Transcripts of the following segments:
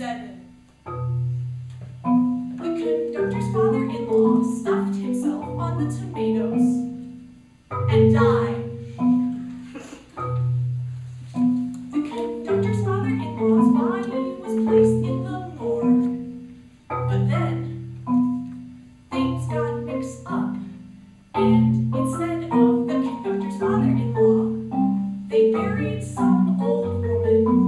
7. The conductor's father-in-law stuffed himself on the tomatoes and died. The conductor's father-in-law's body was placed in the morgue, but then things got mixed up, and instead of the conductor's father-in-law, they buried some old woman.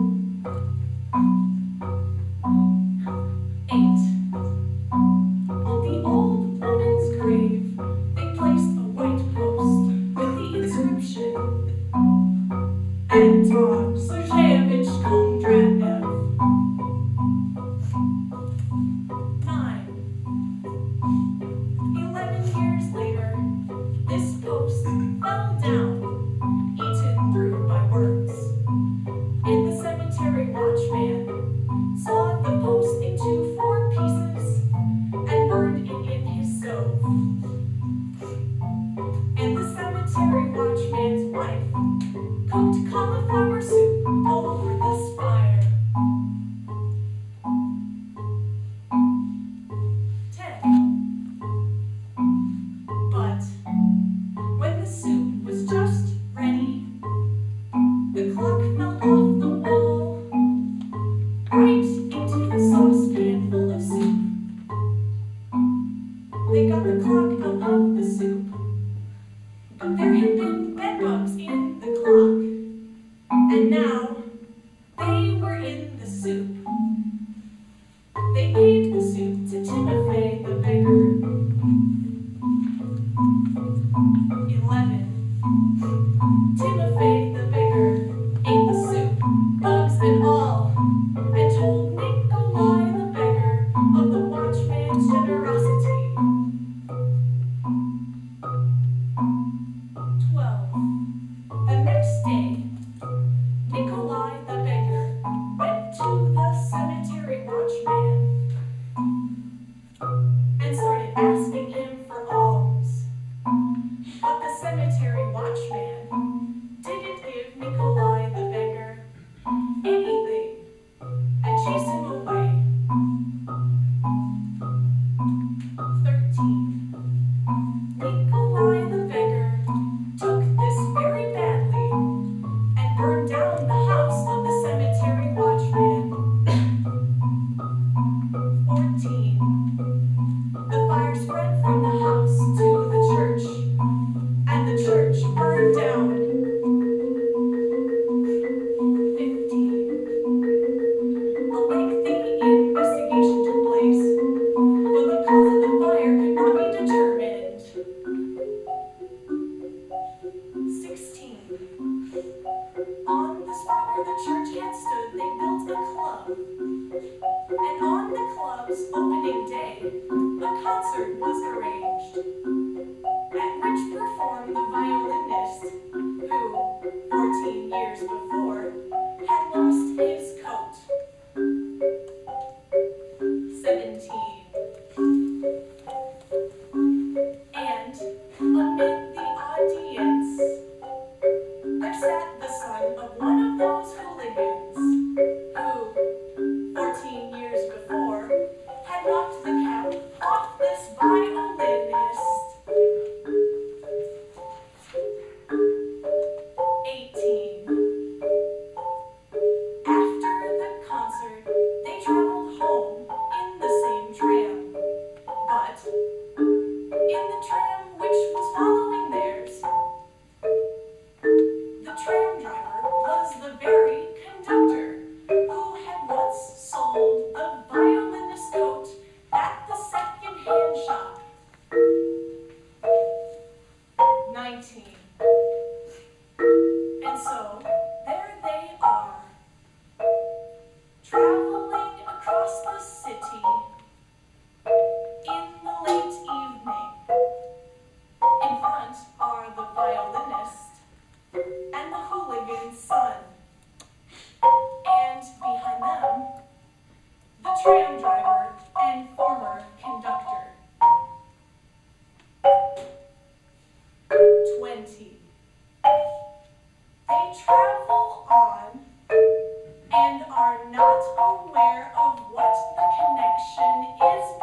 8. On the old woman's grave, they placed a white post with the inscription, Anton Sergeyevich Kondratev. 9. 11 years later, this post fell down, eaten through by worms, and the cemetery watchman sawed the post into 4 pieces and burned it in his stove. And the cemetery watchman's wife cooked cauliflower soup over this fire. 10. But when the soup was just ready, the clock fell off the wall, right into the saucepan full of soup. They got the clock out of the soup, but there had been bedbugs in the clock, and now they were in the soup. They gave the soup to Timothy the beggar. 11. Timothy the beggar ate the soup, bugs and all, and told Nikolai the beggar of the watchman's generosity. 12. The next day, Nikolai the beggar went to the cemetery watchman and started asking him for alms. But the cemetery watchman didn't give Nikolai the beggar anything and chased him away. 13. Nikolai the beggar took this very badly and burned down the house of the cemetery watchman. 14. The fire spread from the house to the church, and the church burned down. 15. A lengthy investigation took place, but the cause of the fire could not be determined. 16. On the spot where the church had stood, they built a club. And on the club's opening day, a concert was arranged, at which performed the violinist who, 14 years before, had lost his coat. 17. And amid the audience, there sat the son of one of those hooligans who, 14 years before, had knocked the cap off this violinist. 18. After the concert, they traveled home in the same tram, but in the tram which was following theirs, the tram driver was the very conductor who had once sold the violinist coat at the second-hand shop. 19. And so, there they are, traveling across the city in the late evening. In front are the violinist and the hooligan's son, and behind them, the tram driver and former conductor. 20. They travel on and are not aware of what what the connection is